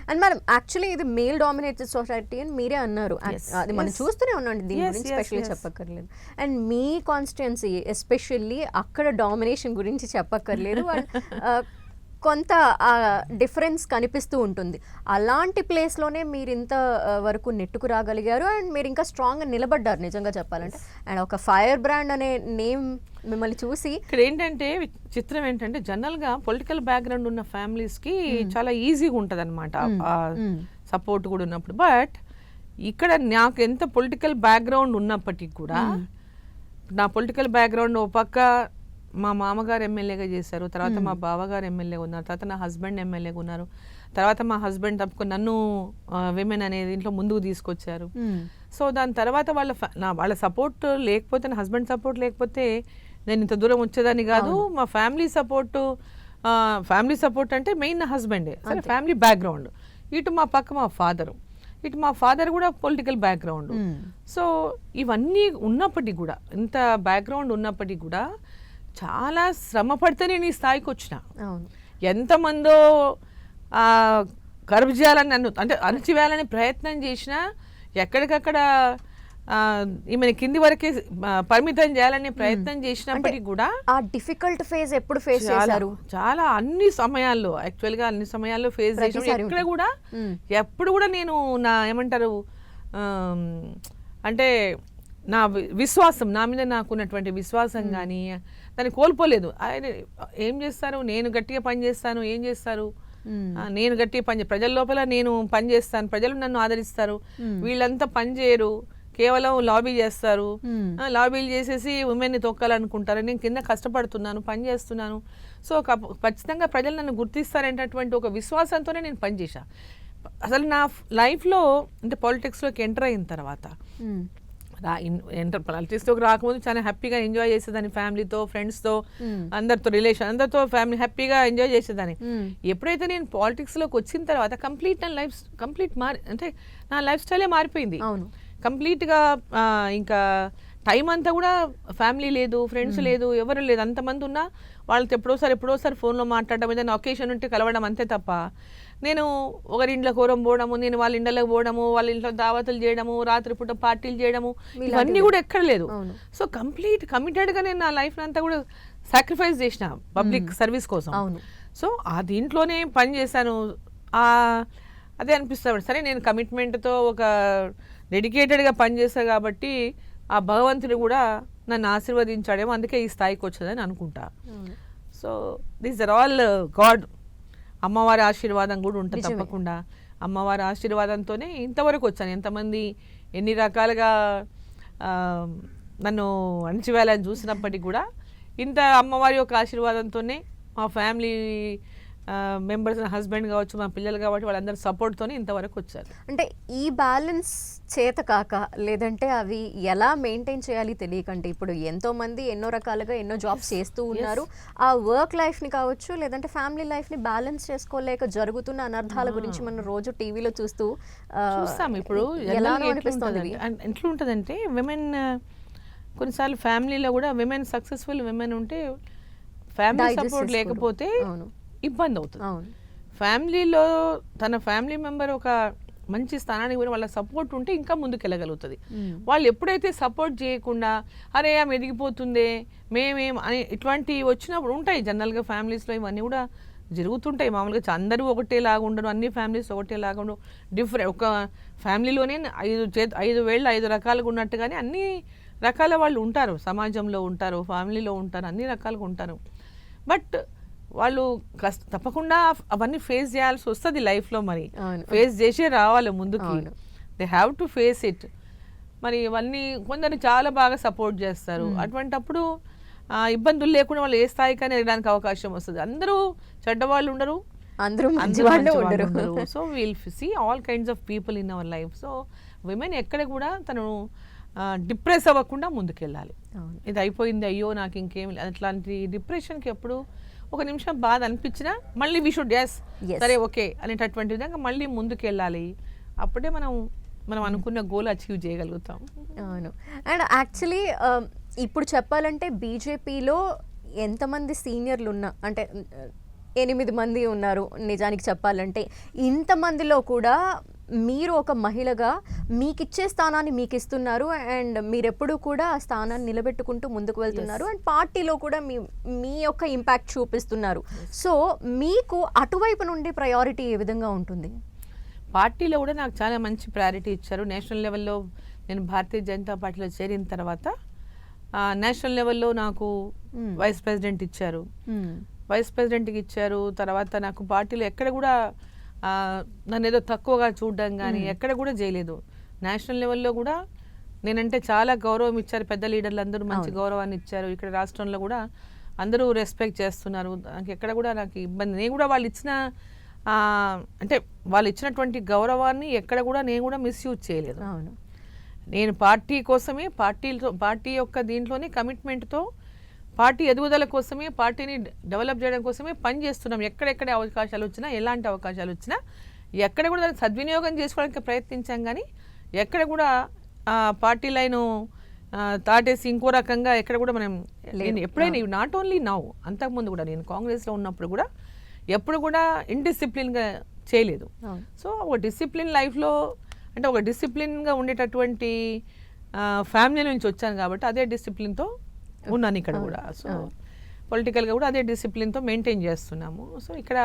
And మనం actually ఇది male dominated society అని మీరే అన్నారు. అది మనం చూస్తూనే ఉన్నాం, దీని గురించి స్పెషల్లీ చెప్పక్కర్లేదు. అండ్ మీ కాన్స్టిట్యుయెన్సీ ఎస్పెషల్లీ అక్కడ డామినేషన్ గురించి చెప్పక్కర్లేదు. కొంత డిఫరెన్స్ కనిపిస్తూ ఉంటుంది. అలాంటి ప్లేస్లోనే మీరు ఇంత వరకు నెట్టుకు రాగలిగారు అండ్ మీరు ఇంకా స్ట్రాంగ్గా నిలబడ్డారు నిజంగా చెప్పాలంటే. అండ్ ఒక ఫైర్ బ్రాండ్ అనే నేమ్ మిమ్మల్ని చూసి ఇక్కడ ఏంటంటే చిత్రం ఏంటంటే జనరల్గా పొలిటికల్ బ్యాక్గ్రౌండ్ ఉన్న ఫ్యామిలీస్కి చాలా ఈజీగా ఉంటుంది అనమాట సపోర్ట్ కూడా ఉన్నప్పుడు. బట్ ఇక్కడ నాకు ఎంత పొలిటికల్ బ్యాక్గ్రౌండ్ ఉన్నప్పటికీ కూడా నా పొలిటికల్ బ్యాక్గ్రౌండ్ ఓ పక్క మా మామగారు ఎమ్మెల్యేగా చేశారు, తర్వాత మా బావగారు ఎమ్మెల్యేగా ఉన్నారు, తర్వాత నా హస్బెండ్ ఎమ్మెల్యేగా ఉన్నారు, తర్వాత మా హస్బెండ్ తప్పుకొని నన్ను విమెన్ అనే దీంట్లో ముందుకు తీసుకొచ్చారు. సో దాని తర్వాత వాళ్ళ సపోర్ట్ లేకపోతే, నా హస్బెండ్ సపోర్ట్ లేకపోతే నేను ఇంత దూరం వచ్చేదాన్ని కాదు. మా ఫ్యామిలీ సపోర్ట్ అంటే మెయిన్ నా హస్బెండే, సరే ఫ్యామిలీ బ్యాక్గ్రౌండ్. ఇటు మా పక్క మా ఫాదర్ కూడా పొలిటికల్ బ్యాక్గ్రౌండ్. సో ఇవన్నీ ఉన్నప్పటికీ కూడా, ఇంత బ్యాక్గ్రౌండ్ ఉన్నప్పటికీ కూడా చాలా శ్రమ పడితే నేను ఈ స్థాయికి వచ్చిన. ఎంతమందో కర్బ్ చేయాలని నన్ను అంటే అణచివేయాలని ప్రయత్నం చేసినా ఎక్కడికక్కడ ఈమె కింది వరకే పరిమితం చేయాలనే ప్రయత్నం చేసినప్పటికీ కూడా ఆ డిఫికల్ట్ ఫేజ్ ఎప్పుడు ఫేస్ చేశారు? చాలా అన్ని సమయాల్లో ఫేస్ చేసిన. ఎక్కడ కూడా ఎప్పుడు కూడా నేను నా ఏమంటారు అంటే నా విశ్వాసం, నా మీద నాకున్నటువంటి విశ్వాసం కానీ దాన్ని కోల్పోలేదు. ఆయన ఏం చేస్తారు, నేను గట్టిగా పని చేస్తాను, ఏం చేస్తారు, నేను గట్టిగా ప్రజల లోపల నేను పని చేస్తాను, ప్రజలు నన్ను ఆదరిస్తారు. వీళ్ళంతా పని చేయరు, కేవలం లాబీ చేస్తారు, లాబీలు చేసేసి ఉమెన్ని తొక్కాలనుకుంటారు. నేను కింద కష్టపడుతున్నాను, పని చేస్తున్నాను, సో ఖచ్చితంగా ప్రజలు నన్ను గుర్తిస్తారనేటటువంటి ఒక విశ్వాసంతోనే నేను పనిచేసా. అసలు నా లైఫ్లో అంటే పాలిటిక్స్లోకి ఎంటర్ అయిన తర్వాత పాలిటిక్స్లోకి రాకముందు చాలా హ్యాపీగా ఎంజాయ్ చేసేదాన్ని, ఫ్యామిలీతో, ఫ్రెండ్స్తో, అందరితో ఫ్యామిలీ హ్యాపీగా ఎంజాయ్ చేసేదాన్ని. ఎప్పుడైతే నేను పాలిటిక్స్లోకి వచ్చిన తర్వాత అంటే నా లైఫ్ స్టైలే మారిపోయింది కంప్లీట్గా. ఇంకా టైం అంతా కూడా ఫ్యామిలీ లేదు, ఫ్రెండ్స్ లేదు, ఎవరు లేదు. అంతమంది ఉన్నా వాళ్ళతో ఎప్పుడోసారి ఫోన్లో మాట్లాడడం, ఏదైనా ఒకేషన్ ఉంటే కలవడం, అంతే తప్ప నేను ఒకరి ఇంట్లో కోరం పోవడము, నేను వాళ్ళ ఇండ్లకు పోవడము, వాళ్ళ ఇంట్లో దావతులు చేయడము, రాత్రిపూట పార్టీలు చేయడము, ఇవన్నీ కూడా ఎక్కడ లేదు. సో కంప్లీట్ కమిటెడ్గా నేను నా లైఫ్ అంతా కూడా సాక్రిఫైస్ చేసిన పబ్లిక్ సర్వీస్ కోసం. సో ఆ దీంట్లోనే పని చేశాను. అదే అనిపిస్తాడు, సరే నేను కమిట్మెంట్తో ఒక డెడికేటెడ్గా పనిచేస్తాను కాబట్టి ఆ భగవంతుడు కూడా నన్ను ఆశీర్వదించాడేమో, అందుకే ఈ స్థాయికి వచ్చేదని అనుకుంటా. So these are all God, అమ్మవారి ఆశీర్వాదం కూడా ఉంటుంది తప్పకుండా. అమ్మవారి ఆశీర్వాదంతోనే ఇంతవరకు వచ్చాను. ఎంతమంది ఎన్ని రకాలుగా నన్ను అణచివేయాలని చూసినప్పటికీ కూడా ఇంత అమ్మవారి యొక్క ఆశీర్వాదంతోనే మా ఫ్యామిలీ మెంబర్స్, హస్బెండ్ కావచ్చు, మా పిల్లలు కాబట్టి వాళ్ళందరూ సపోర్ట్తోనే ఇంతవరకు వచ్చారు. అంటే ఈ బ్యాలెన్స్ చేత కాక, లేదంటే అవి ఎలా మెయింటైన్ చేయాలి తెలియకంటే, ఇప్పుడు ఎంతోమంది ఎన్నో రకాలుగా ఎన్నో జాబ్స్ చేస్తూ ఉన్నారు. ఆ వర్క్ లైఫ్ని కావచ్చు, లేదంటే ఫ్యామిలీ లైఫ్ని బ్యాలెన్స్ చేసుకోలేక జరుగుతున్న అనర్థాల గురించి మనం రోజు టీవీలో చూస్తాం. ఇప్పుడు ఎలా అనిపిస్తుంది? ఎట్లా ఉంటుందంటే విమెన్ కొన్నిసార్లు ఫ్యామిలీలో కూడా విమెన్ సక్సెస్ఫుల్ విమెన్ ఉంటే ఫ్యామిలీ సపోర్ట్ లేకపోతే ఇబ్బంది అవుతుంది. ఫ్యామిలీలో తన ఫ్యామిలీ మెంబర్ ఒక మంచి స్థానానికి పోయి వాళ్ళ సపోర్ట్ ఉంటే ఇంకా ముందుకు వెళ్ళగలుగుతుంది. వాళ్ళు ఎప్పుడైతే సపోర్ట్ చేయకుండా అరే ఆమె ఎదిగిపోతుందే మేమేం అని ఇట్లాంటివి వచ్చినప్పుడు ఉంటాయి. జనరల్గా ఫ్యామిలీస్లో ఇవన్నీ కూడా జరుగుతుంటాయి. మామూలుగా అందరూ ఒకటేలాగా ఉండరు, అన్ని ఫ్యామిలీస్ ఒకటేలాగా ఉండవు. డిఫరెంట్ ఒక ఫ్యామిలీలోనే 5 రకాలుగా ఉన్నట్టుగానే అన్ని రకాల వాళ్ళు ఉంటారు, సమాజంలో ఉంటారు, ఫ్యామిలీలో ఉంటారు, అన్ని రకాలుగా ఉంటారు. బట్ వాళ్ళు తప్పకుండా అవన్నీ ఫేస్ చేయాల్సి వస్తుంది లైఫ్లో. మరి ఫేస్ చేసే రావాలి ముందుకి, they have to face it. మరి ఇవన్నీ కొందరు చాలా బాగా సపోర్ట్ చేస్తారు. అటువంటప్పుడు ఇబ్బందులు లేకుండా వాళ్ళు ఏ స్థాయికైనా వెళ్ళడానికి అవకాశం వస్తుంది. అందరూ చెడ్డవాళ్ళు ఉండరు, అందరూ. So will see all kinds of people in our life. So women ఎక్కడ కూడా తను డిప్రెస్ అవ్వకుండా ముందుకెళ్ళాలి. ఇది అయిపోయింది, అయ్యో నాకు ఇంకేం, అట్లాంటి డిప్రెషన్కి ఎప్పుడు ఒక నిమిషం బాధ అనిపించినా మళ్ళీ వి షుడ్ సరే ఓకే అనేటటువంటి విధంగా మళ్ళీ ముందుకెళ్ళాలి. అప్పుడే మనం అనుకున్న గోల్ అచీవ్ చేయగలుగుతాం. అవును. అండ్ యాక్చువల్లీ ఇప్పుడు చెప్పాలంటే బీజేపీలో ఎంతమంది సీనియర్లు ఉన్నా, అంటే 8 మంది ఉన్నారు నిజానికి చెప్పాలంటే. ఇంతమందిలో కూడా మీరు ఒక మహిళగా మీకిచ్చే స్థానాన్ని మీకిస్తున్నారు. అండ్ మీరెప్పుడూ కూడా ఆ స్థానాన్ని నిలబెట్టుకుంటూ ముందుకు వెళ్తున్నారు. అండ్ పార్టీలో కూడా మీ యొక్క ఇంపాక్ట్ చూపిస్తున్నారు. సో మీకు అటువైపు నుండి ప్రయారిటీ ఏ విధంగా ఉంటుంది? పార్టీలో కూడా నాకు చాలా మంచి ప్రయారిటీ ఇచ్చారు. నేషనల్ లెవెల్లో నేను భారతీయ జనతా పార్టీలో చేరిన తర్వాత నేషనల్ లెవెల్లో నాకు వైస్ ప్రెసిడెంట్ ఇచ్చారు. వైస్ ప్రెసిడెంట్కి ఇచ్చారు. తర్వాత నాకు పార్టీలో ఎక్కడ కూడా నన్ను ఏదో తక్కువగా చూడడం కానీ ఎక్కడ కూడా చేయలేదు. నేషనల్ లెవెల్లో కూడా నేనంటే చాలా గౌరవం ఇచ్చారు. పెద్ద లీడర్లు అందరూ మంచి గౌరవాన్ని ఇచ్చారు. ఇక్కడ రాష్ట్రంలో కూడా అందరూ రెస్పెక్ట్ చేస్తున్నారు. నాకు ఎక్కడ కూడా నాకు ఇబ్బంది, నేను కూడా వాళ్ళు ఇచ్చిన అంటే వాళ్ళు ఇచ్చినటువంటి గౌరవాన్ని ఎక్కడ కూడా నేను కూడా మిస్యూజ్ చేయలేదు. నేను పార్టీ కోసమే, పార్టీ యొక్క దీంట్లోనే కమిట్మెంట్తో, పార్టీ ఎదుగుదల కోసమే, పార్టీని డెవలప్ చేయడం కోసమే పని చేస్తున్నాం. ఎక్కడెక్కడ అవకాశాలు వచ్చినా, ఎలాంటి అవకాశాలు వచ్చినా ఎక్కడ కూడా దాన్ని సద్వినియోగం చేసుకోవడానికి ప్రయత్నించాం. కానీ ఎక్కడ కూడా పార్టీ లైను తాటేసి ఇంకో రకంగా ఎక్కడ కూడా మనం ఎప్పుడైనా నాట్ ఓన్లీ నౌ, అంతకుముందు కూడా నేను కాంగ్రెస్లో ఉన్నప్పుడు కూడా ఎప్పుడు కూడా ఇండిసిప్లిన్గా చేయలేదు. సో ఒక డిసిప్లిన్ లైఫ్లో అంటే ఒక డిసిప్లిన్గా ఉండేటటువంటి ఫ్యామిలీ నుంచి వచ్చాను కాబట్టి అదే డిసిప్లిన్తో ఉన్నాను ఇక్కడ కూడా. సో పొలిటికల్గా కూడా అదే డిసిప్లిన్తో మెయింటైన్ చేస్తున్నాము. సో ఇక్కడ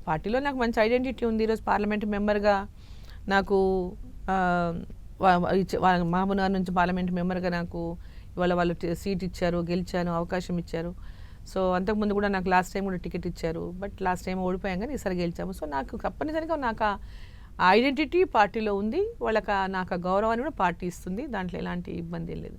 పార్టీలో నాకు మంచి ఐడెంటిటీ ఉంది. ఈరోజు పార్లమెంట్ మెంబర్గా నాకు మహబూబ్నగర్ నుంచి పార్లమెంట్ మెంబర్గా నాకు ఇవాళ వాళ్ళు సీట్ ఇచ్చారు, గెలిచాను, అవకాశం ఇచ్చారు. సో అంతకుముందు కూడా నాకు లాస్ట్ టైం కూడా టికెట్ ఇచ్చారు. బట్ లాస్ట్ టైం ఓడిపోయాం కానీ ఈసారి గెలిచాము. సో నాకు తప్పనిసరిగా నాకు ఐడెంటిటీ పార్టీలో ఉంది. వాళ్ళకి నాకు గౌరవాన్ని కూడా పార్టీ ఇస్తుంది. దాంట్లో ఎలాంటి ఇబ్బంది లేదు.